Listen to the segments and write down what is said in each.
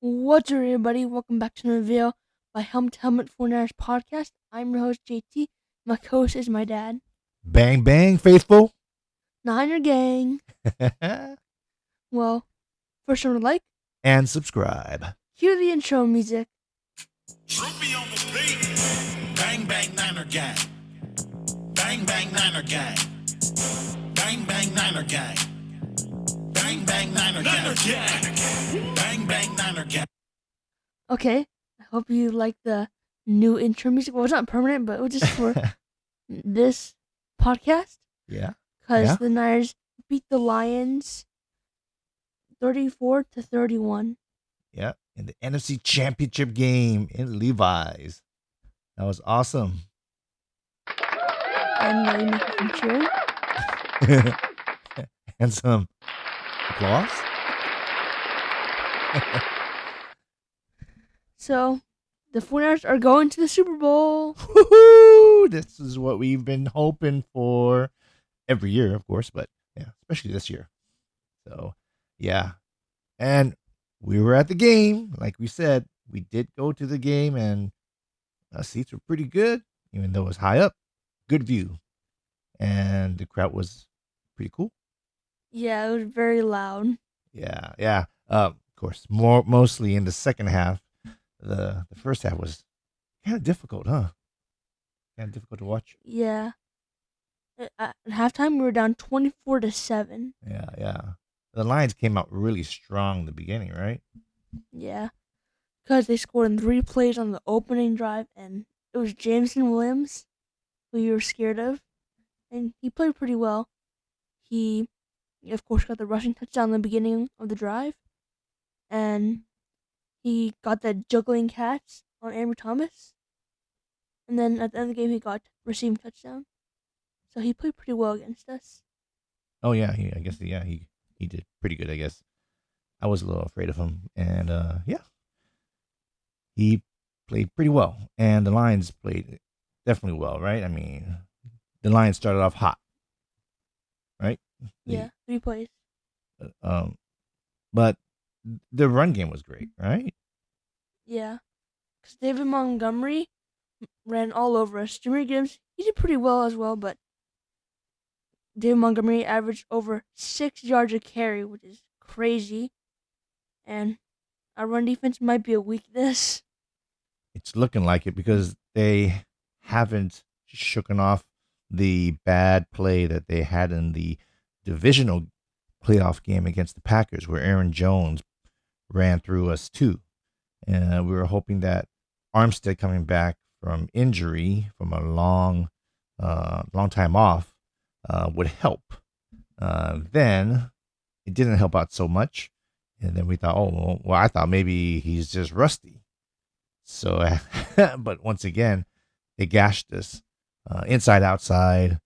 What's up, everybody? Welcome back to another video by Helmet to Helmet 49ers podcast. I'm your host, JT. My co-host is my dad. Bang, bang, faithful. Niner gang. Well, first one to like, And subscribe. cue the intro music. Droopy on the beat. Bang, bang, Niner gang. Bang, bang, Niner gang. Bang, bang, Niner gang. Bang, bang, Niner gang. Bang, bang, Niner gang. Okay, I hope you like the new intro music. Well, it's not permanent, but it was just for this podcast. Yeah. Because Yeah. the Niners beat the Lions 34-31. Yeah. In the NFC Championship game in Levi's. That was awesome. And you make some cheering. And some applause. So, the 49ers are going to the Super Bowl. Woohoo! This is what we've been hoping for every year, of course, but yeah, especially this year. So, yeah. And we were at the game. Like we said, we did go to the game, and seats were pretty good, even though it was high up. Good view. And the crowd was pretty cool. Yeah, it was very loud. Yeah, yeah. Of course, mostly in the second half. The first half was kind of difficult, huh? Kind of difficult to watch. Yeah. At halftime, we were down 24-7. Yeah, yeah. The Lions came out really strong in the beginning, right? Yeah. Because they scored in 3 plays on the opening drive, and it was Jameson Williams, who you were scared of. And he played pretty well. He, of course, got the rushing touchdown in the beginning of the drive. And he got the juggling catch on Ambry Thomas. And then at the end of the game, he got receiving touchdown. So he played pretty well against us. Oh yeah, he did pretty good, I guess. I was a little afraid of him, and yeah, he played pretty well, and the Lions played definitely well, right? I mean, the Lions started off hot, right? Yeah, 3 plays. But the run game was great, right? Yeah. Because David Montgomery ran all over us. Jahmyr Gibbs, he did pretty well as well, but David Montgomery averaged over 6 yards a carry, which is crazy. And our run defense might be a weakness. It's looking like it because they haven't shooken off the bad play that they had in the divisional playoff game against the Packers, where Aaron Jones ran through us too. And we were hoping that Armstead coming back from injury from a long time off would help. Then it didn't help out so much. And then we thought, oh, well, I thought maybe he's just rusty. So, but once again, they gashed us inside, outside.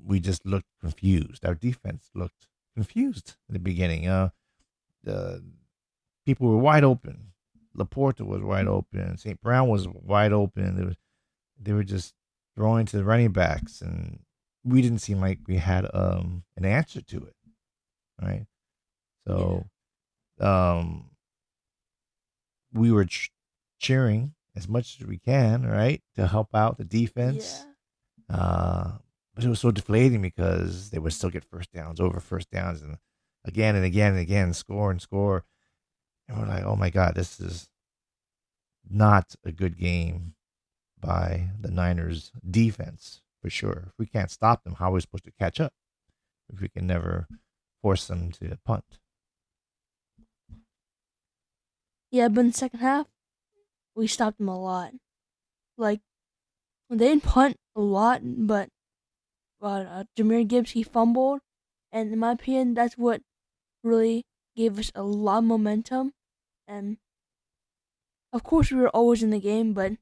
We just looked confused. Our defense looked confused in the beginning. The people were wide open. Laporta was wide open. St. Brown was wide open. They were just throwing to the running backs, and we didn't seem like we had an answer to it, right? So, we were cheering as much as we can, right, to help out the defense. Yeah. But it was so deflating because they would still get first downs over first downs, and again and again and again, score and score. And we're like, oh my God, this is not a good game by the Niners defense for sure. If we can't stop them, how are we supposed to catch up if we can never force them to punt? Yeah, but in the second half, we stopped them a lot. Like, they didn't punt a lot, but Jahmyr Gibbs, he fumbled. And in my opinion, that's what really gave us a lot of momentum. And of course, we were always in the game, but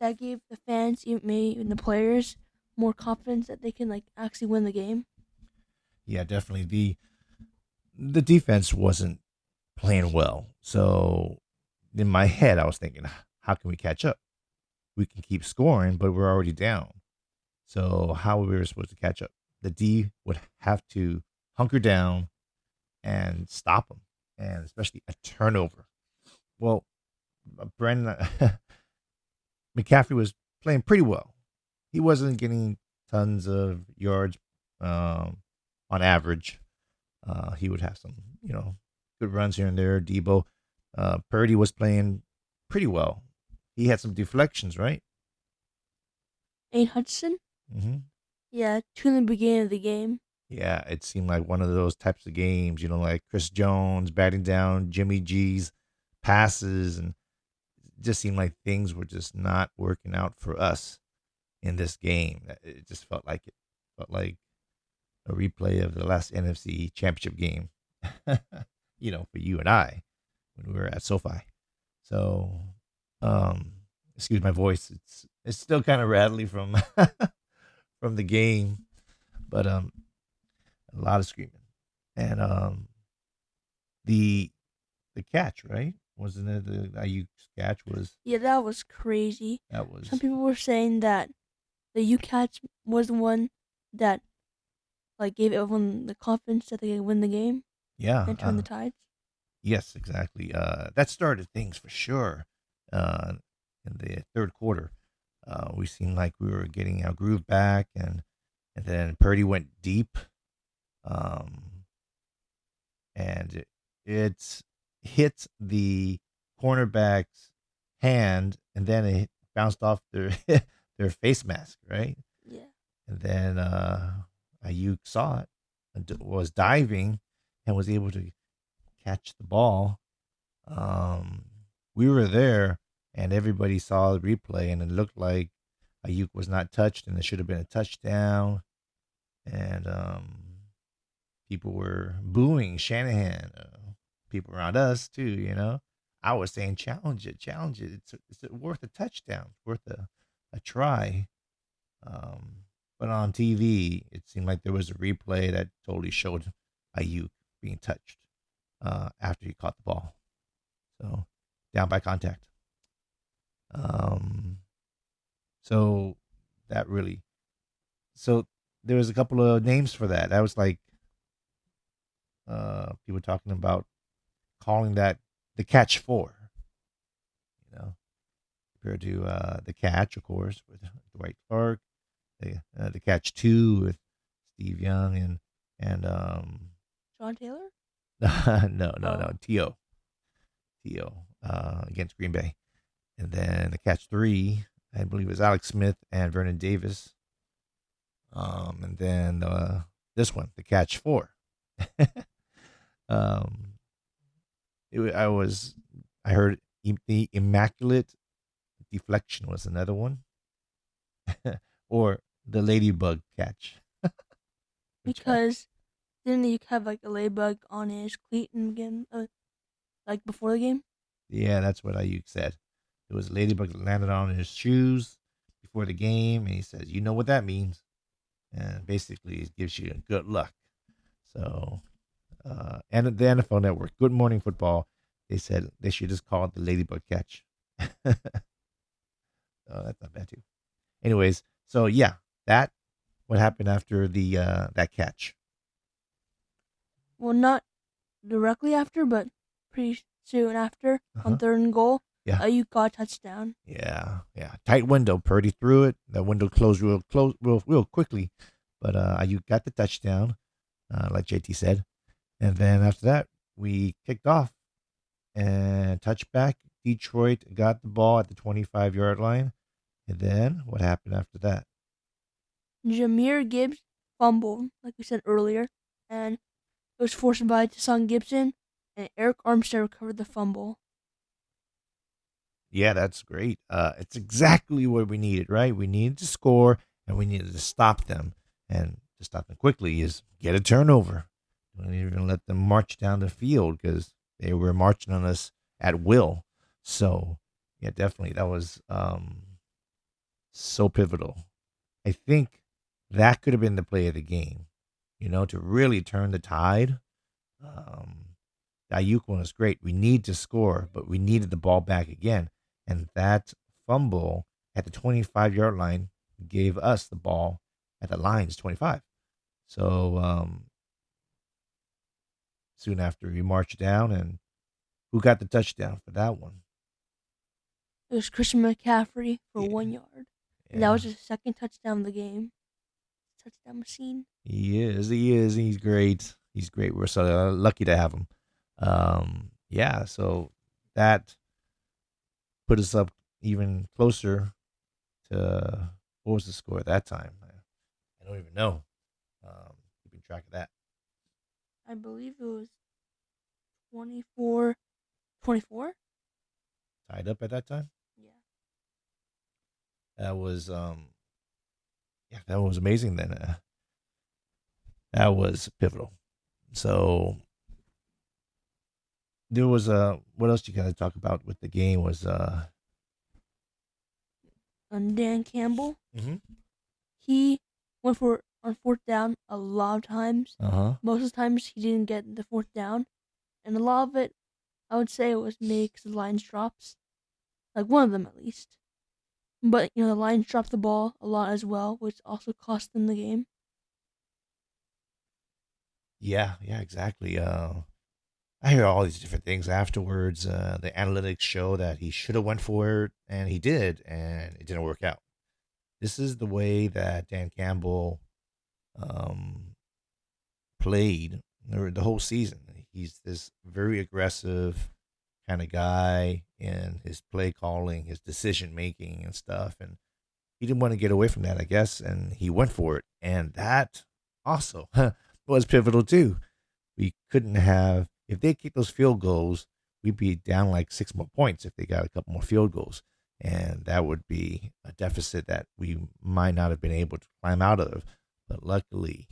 that gave the fans, even the players, more confidence that they can actually win the game. Yeah, definitely. The defense wasn't playing well. So in my head, I was thinking, how can we catch up? We can keep scoring, but we're already down. So how are we supposed to catch up? The D would have to hunker down and stop them, and especially a turnover. well, Brandon McCaffrey was playing pretty well. He wasn't getting tons of yards on average. He would have some, good runs here and there. Debo, Purdy was playing pretty well. He had some deflections, right? Aiden Hudson? Mm-hmm. Yeah, two in the beginning of the game. Yeah, it seemed like one of those types of games, like Chris Jones batting down Jimmy G's passes, and it just seemed like things were just not working out for us in this game. It just felt like a replay of the last NFC Championship game, for you and I when we were at SoFi. So, excuse my voice. It's still kind of rattly from from the game, but a lot of screaming, and the catch, right? Wasn't it the Ayuk's catch was Yeah, that was crazy. that was Some people were saying that the U catch was the one that gave everyone the confidence that they could win the game yeah, and turn the tides. yes, exactly. That started things for sure. Uh, in the third quarter, we seemed like we were getting our groove back, and then Purdy went deep, um, and it hit the cornerback's hand, and then it bounced off their their face mask, right? Yeah. And then Ayuk saw it, and was diving, and was able to catch the ball. Um, we were there, and everybody saw the replay, and it looked like Ayuk was not touched, and it should have been a touchdown. And people were booing Shanahan. People around us too, I was saying, challenge it, challenge it. It's worth a touchdown, it's worth a try. But on TV, it seemed like there was a replay that totally showed Ayuk being touched after he caught the ball. So down by contact. Um, so that really, so there was a couple of names for that. That was like people talking about calling that the catch four, compared to the catch, of course, with Dwight Clark, the catch two with Steve Young and Sean Taylor? no, T.O. Against Green Bay. And then the catch three, I believe it was Alex Smith and Vernon Davis. And then this one, the catch four. um, I heard the immaculate deflection was another one, or the ladybug catch. Because didn't you have a ladybug on his cleat in the game, before the game? Yeah, that's what Ayuk said. It was a ladybug that landed on his shoes before the game, and he says, "You know what that means," and basically it gives you good luck. So, and the NFL Network, Good Morning Football, they said they should just call it the ladybug catch. Oh, that's not bad too. Anyways, so yeah, that what happened after the that catch. Well, not directly after, but pretty soon after Uh-huh. on third and goal. Yeah. You got a touchdown. Yeah. Tight window. Purdy threw it. That window closed real quickly. But you got the touchdown, like JT said. And then after that, we kicked off and touchback. Detroit got the ball at the 25-yard line. And then what happened after that? Jameer Gibbs fumbled, like we said earlier, and it was forced by Tasson Gibson, and Eric Armstead recovered the fumble. Yeah, that's great. It's exactly what we needed, right? We needed to score, and we needed to stop them. And to stop them quickly is get a turnover. Don't even let them march down the field because they were marching on us at will. So, yeah, definitely that was so pivotal. I think that could have been the play of the game, to really turn the tide. The Ayuk one was great. We need to score, but we needed the ball back again. And that fumble at the 25-yard line gave us the ball at the Lions 25. So soon after we marched down, and Who got the touchdown for that one? It was Christian McCaffrey for Yeah, 1 yard. And that yeah. was his second touchdown of the game. Touchdown machine. He is. He is. He's great. He's great. We're so lucky to have him. Yeah. So that put us up even closer to what was the score at that time? I don't even know. Keeping track of that. I believe it was 24-24. Tied up at that time. Yeah. That was yeah, that was amazing. Then that was pivotal. So there was what else you gotta talk about with the game was And Dan Campbell, mm-hmm. he went for it on fourth down a lot of times. Uh-huh. Most of the times he didn't get the fourth down. And a lot of it, I would say it was made because the Lions drops. Like one of them at least. But, the Lions dropped the ball a lot as well, which also cost them the game. Yeah, yeah, exactly. I hear all these different things afterwards. The analytics show that he should have went for it, and he did, and it didn't work out. This is the way that Dan Campbell um, played the whole season. He's this very aggressive kind of guy in his play calling, his decision making, and stuff. And he didn't want to get away from that, I guess, and he went for it. And that also was pivotal too. We couldn't have, if they kicked those field goals, we'd be down like 6 more points if they got a couple more field goals. And that would be a deficit that we might not have been able to climb out of. But luckily,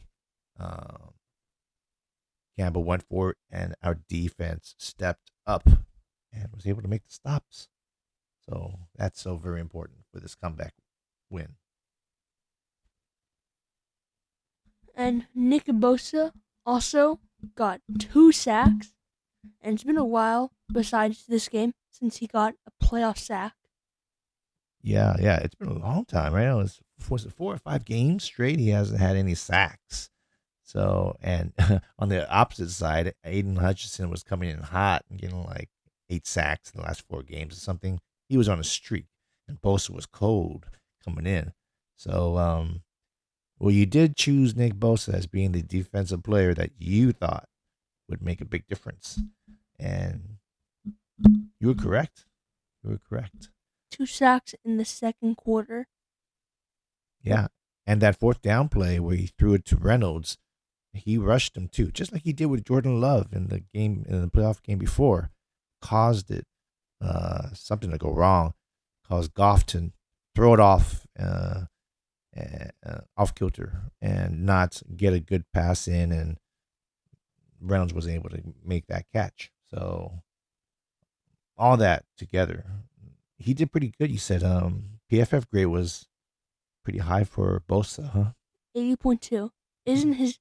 Campbell went for it, and our defense stepped up and was able to make the stops. So that's so very important for this comeback win. And Nick Bosa also got 2 sacks. And it's been a while, besides this game, since he got a playoff sack. Yeah, yeah, it's been a long time, right? Was it 4 or 5 games straight? He hasn't had any sacks. So, and on the opposite side, Aiden Hutchinson was coming in hot and getting like 8 sacks in the last 4 games or something. He was on a streak, and Bosa was cold coming in. So, well, you did choose Nick Bosa as being the defensive player that you thought would make a big difference, and you were correct. You were correct. 2 sacks in the second quarter. Yeah, and that fourth down play where he threw it to Reynolds, he rushed him too, just like he did with Jordan Love in the game in the playoff game before, caused it something to go wrong, caused Goff to throw it off off kilter and not get a good pass in, and Reynolds was able to make that catch. So all that together, he did pretty good. You said PFF grade was pretty high for Bosa, huh? 80.2. Isn't his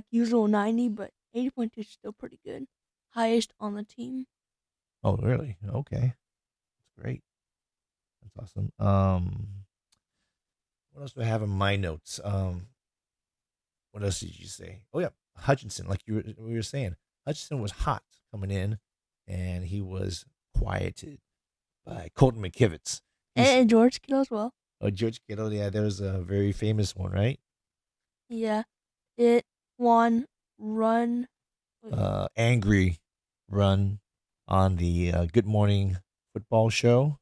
usual 90, but 80.2 is still pretty good. Highest on the team. Oh, really? Okay, that's great. That's awesome. What else do I have in my notes? What else did you say? Oh yeah, Hutchinson. Like we were saying, Hutchinson was hot coming in, and he was quieted by Colton McKivitz. And George Kittle as well. Oh, George Kittle. Yeah, there was a very famous one, right? Yeah. It won run. Angry run on the Good Morning Football show.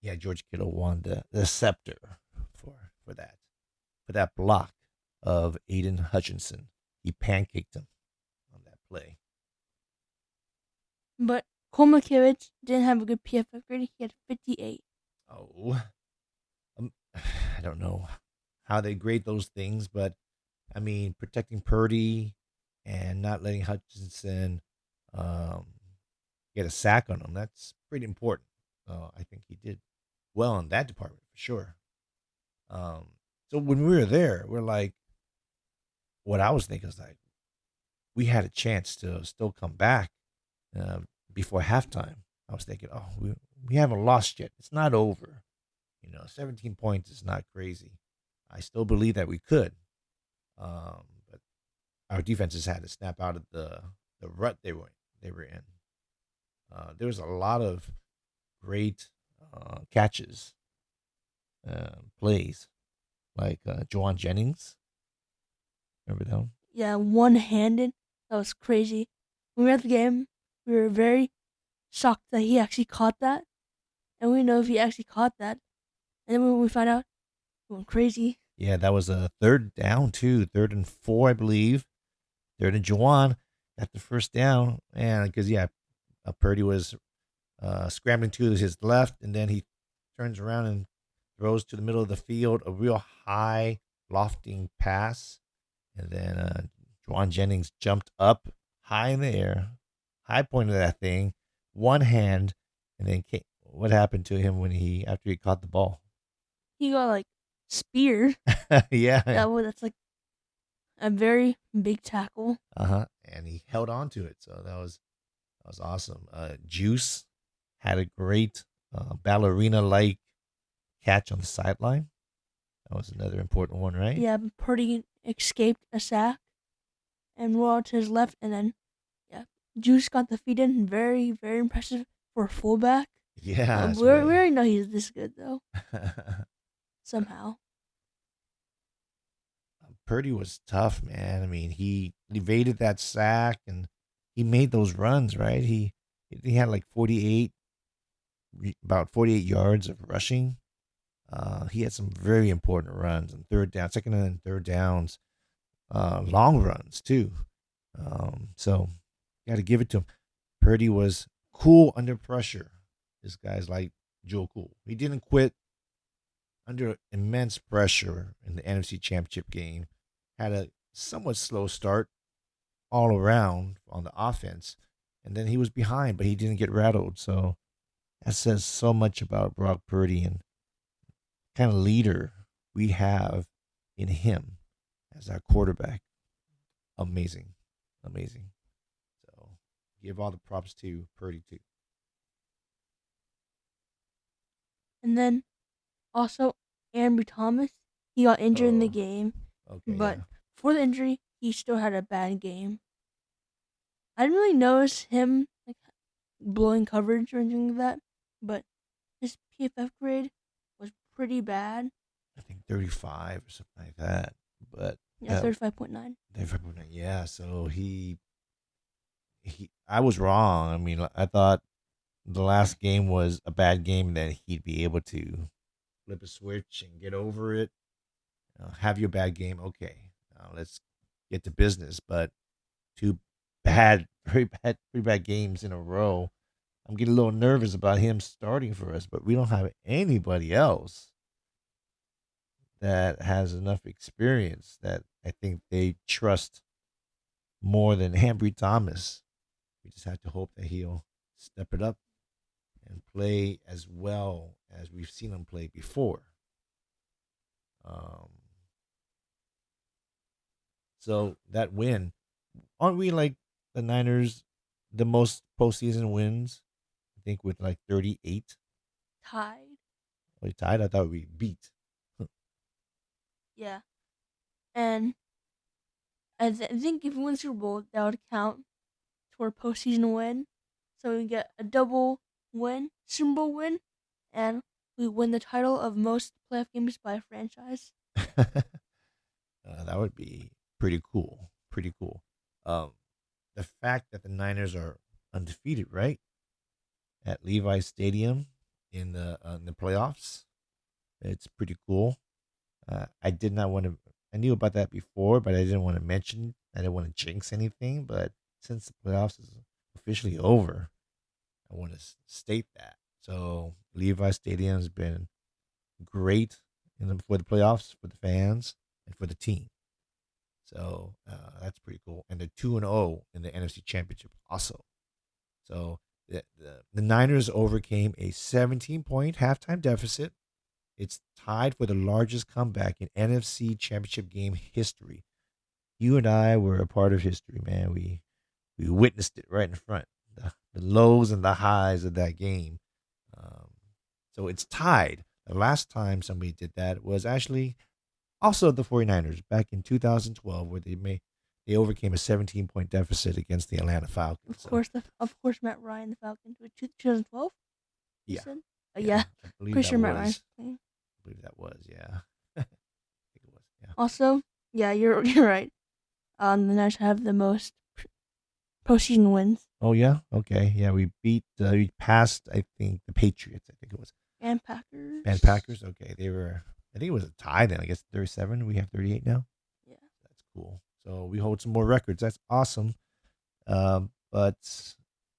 Yeah, George Kittle won the scepter for that block of Aiden Hutchinson. He pancaked him on that play. But Cole McKivitz didn't have a good PFF grade. He had 58. Oh, I don't know how they grade those things, but I mean, protecting Purdy and not letting Hutchinson get a sack on him, that's pretty important. I think he did well in that department for sure. So when we were there, we're like, what I was thinking was like, we had a chance to still come back before halftime. I was thinking, oh, we haven't lost yet. It's not over. 17 points is not crazy. I still believe that we could. But our defense has had to snap out of the the rut they were in. There was a lot of great catches, plays like Juwan Jennings. Remember that one? Yeah, one-handed. That was crazy. When we were at the game, we were very shocked that he actually caught that, and we know if he actually caught that. And then when we found out, we went crazy. Yeah, that was a third down too, 3rd and 4, I believe. Third and Juwan got the first down, and because Purdy was scrambling to his left, and then he turns around and throws to the middle of the field, a real high, lofting pass. And then Juwan Jennings jumped up high in the air, high point of that thing, one hand, and then what happened to him after he caught the ball? He got like speared. Yeah. That's like a very big tackle. And he held on to it, so that was awesome. Juice had a great ballerina like catch on the sideline. That was another important one, right? Yeah, Purdy escaped a sack and rolled to his left, and then yeah, Juice got the feed in. Very, very impressive for a fullback. Yeah, that's We right. already know he's this good though. Somehow. Purdy was tough, man. I mean, he evaded that sack and he made those runs, right? He had like about 48 yards of rushing. He had some very important runs on third down, second and third downs, long runs too. So got to give it to him. Purdy was cool under pressure. This guy's like Joe Cool. He didn't quit under immense pressure in the NFC Championship game. Had a somewhat slow start all around on the offense, and then he was behind, but he didn't get rattled. So that says so much about Brock Purdy and kind of leader we have in him as our quarterback. Amazing, amazing. So give all the props to Purdy too. And then also Ambry Thomas, he got injured in the Oh, game, okay, but yeah. for the injury, he still had a bad game. I didn't really notice him like blowing coverage or anything like that, but his PFF grade was pretty bad. I think 35 or something like that. But Yeah, 35.9. 35.9, yeah. So I was wrong. I mean, I thought the last game was a bad game that he'd be able to flip a switch and get over it. Have your bad game, okay. Let's get to business. But two pretty bad games in a row. I'm getting a little nervous about him starting for us, but we don't have anybody else that has enough experience that I think they trust more than Ambry Thomas. We just have to hope that he'll step it up and play as well as we've seen him play before. Um, so that win, aren't we like the Niners the most postseason wins? I think with like 38. Tied. We tied. I thought we beat. Yeah. And I think if we win Super Bowl, that would count toward postseason win. So we get a double win, Super Bowl win, and we win the title of most playoff games by a franchise. That would be pretty cool. Pretty cool. The fact that the Niners are undefeated, right, at Levi's Stadium in the playoffs, it's pretty cool. I did not want to. I knew about that before, but I didn't want to mention. I didn't want to jinx anything. But since the playoffs is officially over, I want to state that. So Levi Stadium's been great for the playoffs, for the fans, and for the team. So that's pretty cool. And they're 2-0 in the NFC Championship also. So the Niners overcame a 17-point halftime deficit. It's tied for the largest comeback in NFC Championship game history. You and I were a part of history, man. We witnessed it right in front. The lows and the highs of that game. Um, so it's tied. The last time somebody did that was actually also the 49ers back in 2012, where they they overcame a 17-point deficit against the Atlanta Falcons. Of course, Matt Ryan, the Falcons, with 2012. You Yeah, said, yeah, yeah, I believe pretty that sure Matt Ryan's was. playing. I believe that was. Yeah, I think it was. Yeah. Also, yeah, you're right. The Niners have the most postseason wins Oh yeah. Okay. Yeah, we passed. I think the Patriots. I think it was and Packers. and Packers. Okay, they were. I think it was a tie then. I guess 37. We have 38 now. Yeah. That's cool. So we hold some more records. That's awesome. But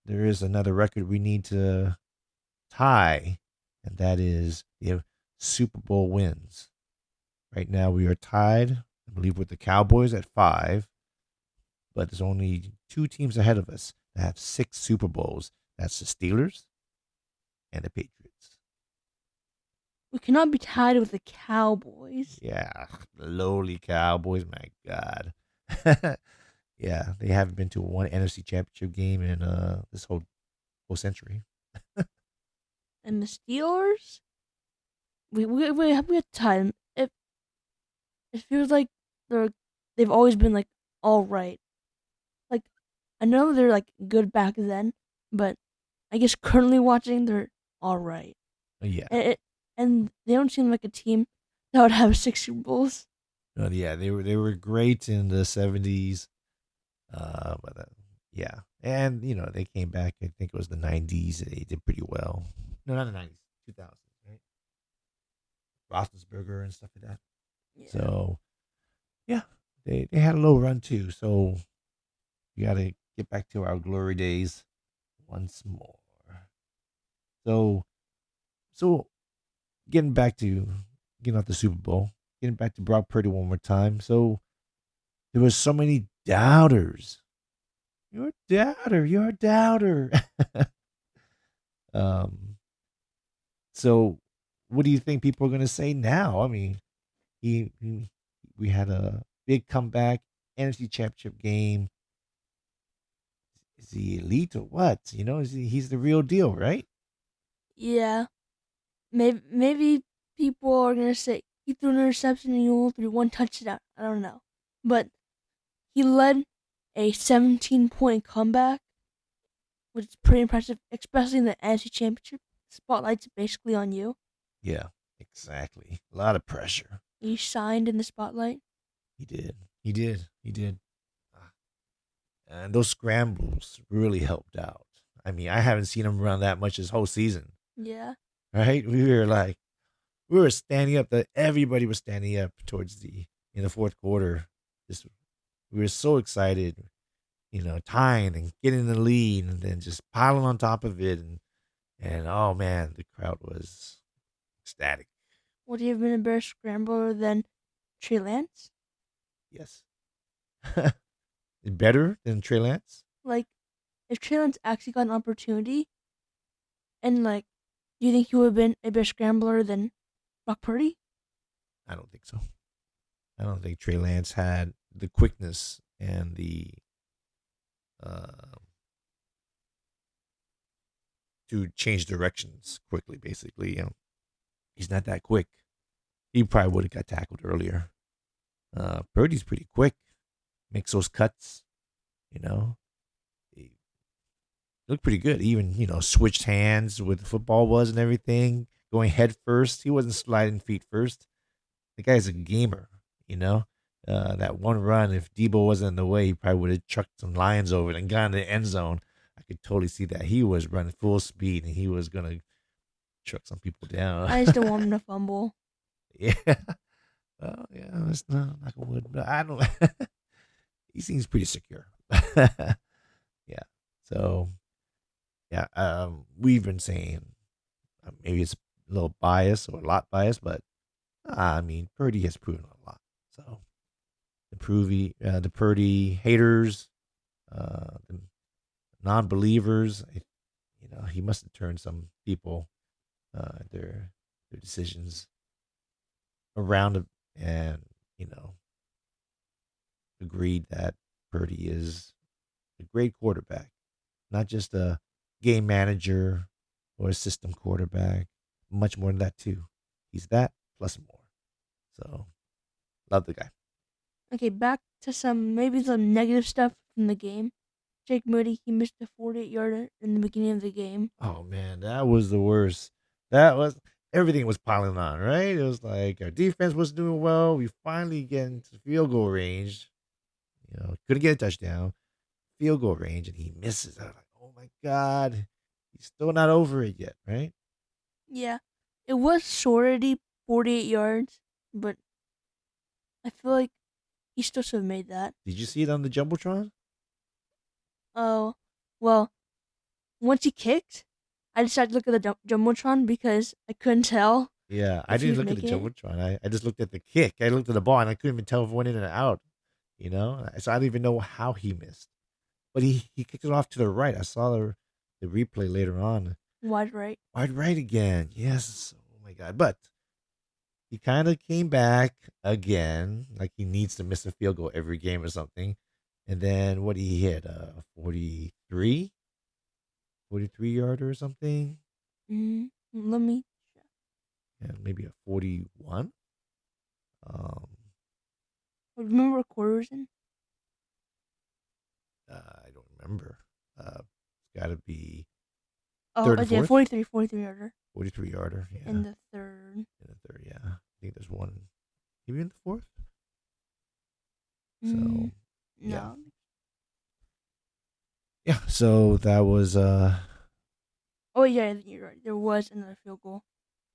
there is another record we need to tie, and that is the Super Bowl wins. Right now we are tied, I believe, with the Cowboys at 5, but there's only 2 teams ahead of us that have 6 Super Bowls. That's the Steelers and the Patriots. We cannot be tied with the Cowboys. Yeah, the lowly Cowboys. My God. Yeah, they haven't been to one NFC Championship game in this whole century. And the Steelers, we have to tie them. It feels like they've always been like all right. Like I know they're like good back then, but I guess currently watching they're all right. Yeah. And they don't seem like a team that would have 6 Super Bowls. Yeah, they were great in the 70s. But yeah, and they came back. I think it was the 90s. They did pretty well. No, not the 90s, 2000s, right? Roethlisberger and stuff like that. Yeah. So yeah, they had a low run too. So we got to get back to our glory days once more. So getting off the Super Bowl, getting back to Brock Purdy one more time. So there was so many doubters. You're a doubter. You're a doubter. um. So, what do you think people are going to say now? I mean, we had a big comeback, NFC Championship game. Is he elite or what? He's the real deal, right? Yeah. Maybe people are gonna say he threw an interception and he only threw one touchdown. I don't know, but he led a 17-point comeback, which is pretty impressive, especially in the NFC Championship. Spotlight's basically on you. Yeah, exactly. A lot of pressure. He shined in the spotlight. He did. He did. He did. And those scrambles really helped out. I mean, I haven't seen him run that much this whole season. Yeah. Right? We were standing up. That everybody was standing up towards in the fourth quarter. Just we were so excited, tying and getting the lead, and then just piling on top of it, and oh man, the crowd was ecstatic. Would you have been a better scrambler than Trey Lance? Yes, better than Trey Lance. Like, if Trey Lance actually got an opportunity, and like, do you think he would have been a better scrambler than Brock Purdy? I don't think so. I don't think Trey Lance had the quickness and the to change directions quickly. Basically, he's not that quick. He probably would have got tackled earlier. Purdy's pretty quick, makes those cuts. He looked pretty good. Even switched hands with the football was and everything, going head first. He wasn't sliding feet first. The guy's a gamer. That one run, if Debo wasn't in the way, he probably would have chucked some Lions over it and got in the end zone. I could totally see that. He was running full speed and he was going to chuck some people down. I just don't want him to fumble. Yeah. Well, yeah, that's not a wood, but I don't. He seems pretty secure. Yeah. So, yeah, we've been saying maybe it's a little biased or a lot biased, but I mean, Purdy has proven a lot. So, the Purdy haters, the non-believers, he must have turned some people, their decisions around and agreed that Purdy is a great quarterback, not just a game manager or a system quarterback. Much more than that too. He's that plus more. So love the guy. Okay, back to some negative stuff from the game. Jake Moody, he missed a 48-yarder in the beginning of the game. Oh man, that was the worst. That was everything was piling on, right? It was like our defense was doing well. We finally get into field goal range. Couldn't get a touchdown. Field goal range, and he misses. I was like, oh my god, he's still not over it yet, right? Yeah, it was already 48 yards, but I feel like he still should have made that. Did you see it on the jumbotron? Oh, well, once he kicked, I decided to look at the jumbotron because I couldn't tell Yeah, I if he didn't was look at the making it. jumbotron. I just looked at the kick. I looked at the ball, and I couldn't even tell if it went in and out. So I didn't even know how he missed. But he kicked it off to the right. I saw the replay later on. Wide right. Wide right again. Yes. Oh my god. But he kind of came back again, like he needs to miss a field goal every game or something. And then what he hit? 43? 43 yarder or something? Let me. And maybe a 41? Um, Remember what quarter was in? I don't remember. It's got to be Oh, third and yeah, fourth? 43 yarder 43 yarder. Yeah. in the third. In the third, yeah. I think there's one. Maybe in the fourth? So, Mm, yeah. no. Yeah, so that was Oh, yeah, you're right. There was another field goal.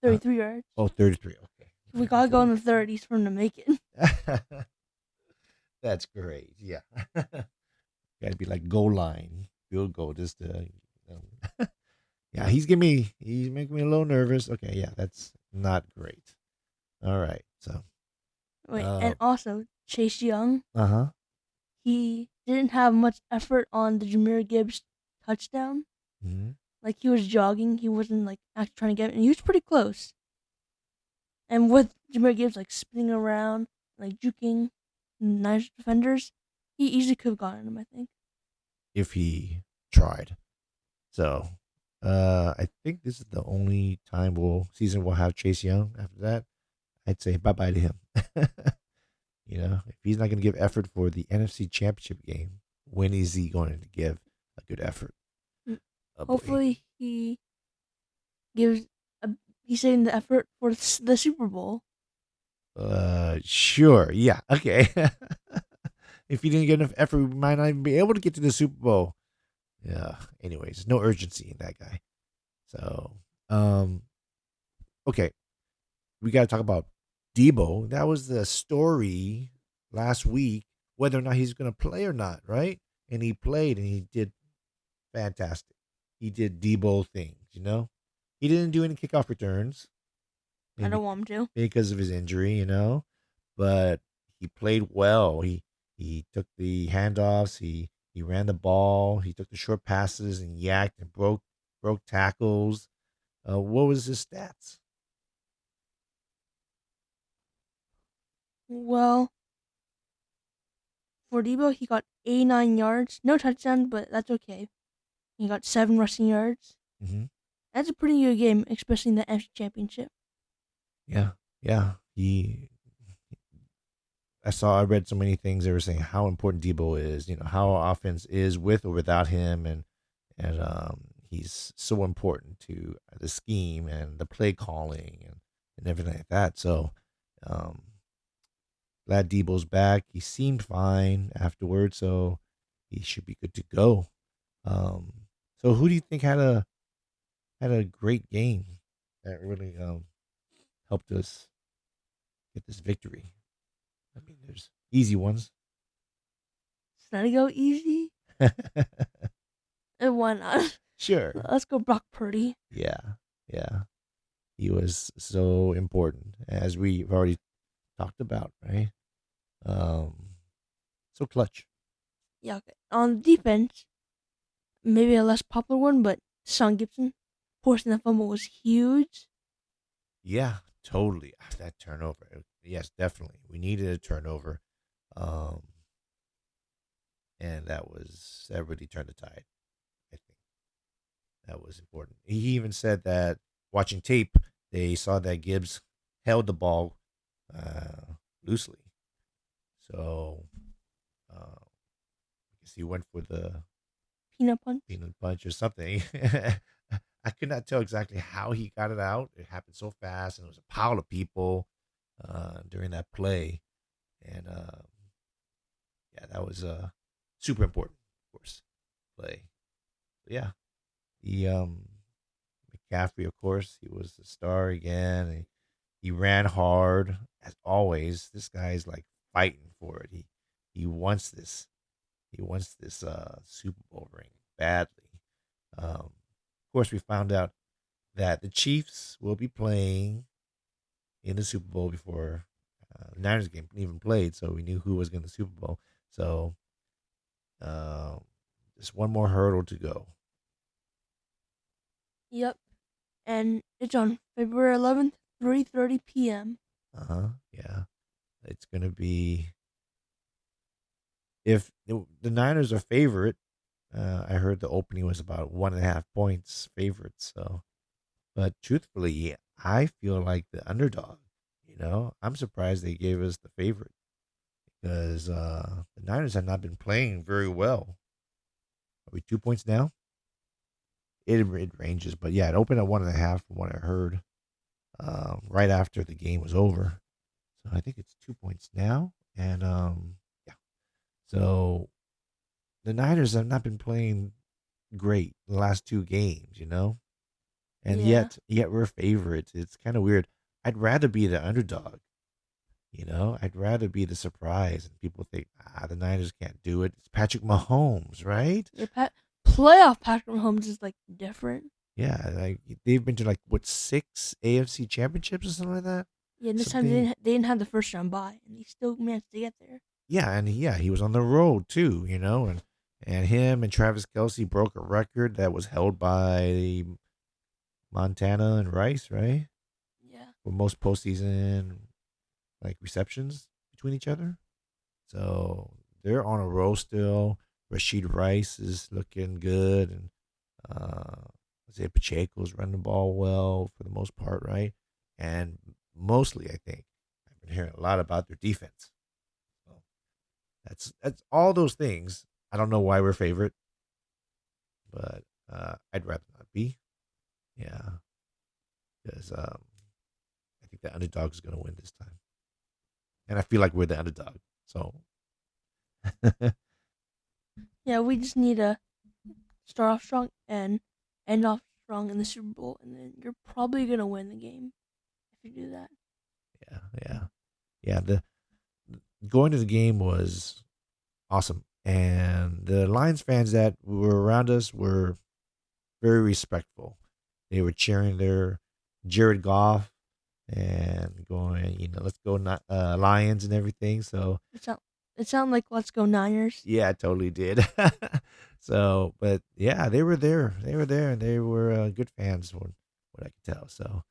33 yards. 33. Okay. We gotta go in the 30s for him to make it. That's great. Yeah. Got to be like goal line, field goal, just yeah, he's making me a little nervous. Okay, yeah, that's not great. All right, so Wait, and also, Chase Young, uh-huh. he didn't have much effort on the Jameer Gibbs touchdown. Mm-hmm. Like, he was jogging. He wasn't, like, actually trying to get it. And he was pretty close. And with Jameer Gibbs, like, spinning around, like, juking nice defenders, he easily could have gotten him, I think. If he tried. So, I think this is the only season we'll have Chase Young. After that, I'd say bye-bye to him. If he's not going to give effort for the NFC Championship game, when is he going to give a good effort? Oh, Hopefully he gives he's saving the effort for the Super Bowl. Sure. Yeah. Okay. If he didn't get enough effort, we might not even be able to get to the Super Bowl. Yeah. Anyways, no urgency in that guy. So, okay. We got to talk about Debo. That was the story last week, whether or not he's going to play or not, right? And he played and he did fantastic. He did Debo things, He didn't do any kickoff returns. I don't want him to. Because of his injury, but he played well. He took the handoffs. He ran the ball. He took the short passes and yacked and broke tackles. What was his stats? Well, for Debo, he got 89 yards. No touchdown, but that's okay. He got 7 rushing yards. Mm-hmm. That's a pretty good game, especially in the NFC Championship. Yeah. I read so many things. They were saying how important Debo is. How our offense is with or without him, and he's so important to the scheme and the play calling and everything like that. So, glad Debo's back. He seemed fine afterwards, so he should be good to go. So who do you think had a great game that really helped us get this victory? I mean, there's easy ones. Should I go easy? And why not? Sure. Let's go Brock Purdy. Yeah. He was so important, as we've already talked about, right? So clutch. Yeah, okay. On defense, maybe a less popular one, but Sean Gibson forcing the fumble was huge. Yeah, totally. That turnover. Yes, definitely. We needed a turnover. And that really turned the tide, I think. That was important. He even said that watching tape, they saw that Gibbs held the ball loosely. So I guess he went for the Peanut punch. peanut punch or something. I could not tell exactly how he got it out. It happened so fast, and it was a pile of people during that play. And yeah, that was super important, of course, play. But yeah, he McCaffrey, of course, he was the star again. He ran hard as always. This guy's like fighting for it. He wants this. He wants this Super Bowl ring badly. Of course, we found out that the Chiefs will be playing in the Super Bowl before the Niners game even played, so we knew who was going to the Super Bowl. So uh, just one more hurdle to go. Yep. And it's on February 11th, 3:30 p.m. Yeah, it's going to be if the Niners are favorite. I heard the opening was about 1.5 points favorite. So, but truthfully, I feel like the underdog. I'm surprised they gave us the favorite because the Niners have not been playing very well. Are we 2 points now? It ranges, but yeah, it opened at 1.5 from what I heard. Right after the game was over, so I think it's 2 points now, and yeah. So the Niners have not been playing great the last two games, and Yeah. yet we're favorites. It's kind of weird. I'd rather be the underdog. I'd rather be the surprise, and people think, the Niners can't do it. It's Patrick Mahomes, right? Your playoff Patrick Mahomes is like different. Yeah, like they've been to like what 6 AFC championships or something like that. Yeah, and this time Something. they didn't have the first round bye, and he still managed to get there. Yeah, and yeah, he was on the road too, and him and Travis Kelsey broke a record that was held by Montana and Rice, right? Yeah. For most postseason like receptions between each other. So they're on a roll still. Rashid Rice is looking good, and Jose Pacheco's running the ball well for the most part, right? And mostly, I think I've been hearing a lot about their defense. So that's all those things. I don't know why we're favorite, but I'd rather not be. Yeah, because I think the underdog is going to win this time, and I feel like we're the underdog. So Yeah, we just need to start off strong and end off strong in the Super Bowl, and then you're probably gonna win the game if you do that. yeah, yeah, yeah. The going to the game was awesome, and the Lions fans that were around us were very respectful. They were cheering their Jared Goff and going, let's go Lions and everything. So It sound like let's go Niners. yeah, I totally did. So, but yeah, they were there. They were there, and they were good fans, from what I could tell. So,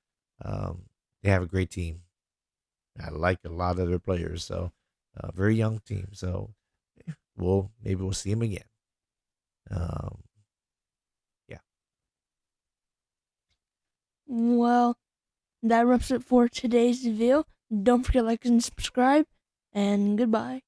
they have a great team. I like a lot of their players. So, very young team. So, maybe we'll see them again. Um, yeah. Well, that wraps it for today's video. Don't forget to like and subscribe, and goodbye.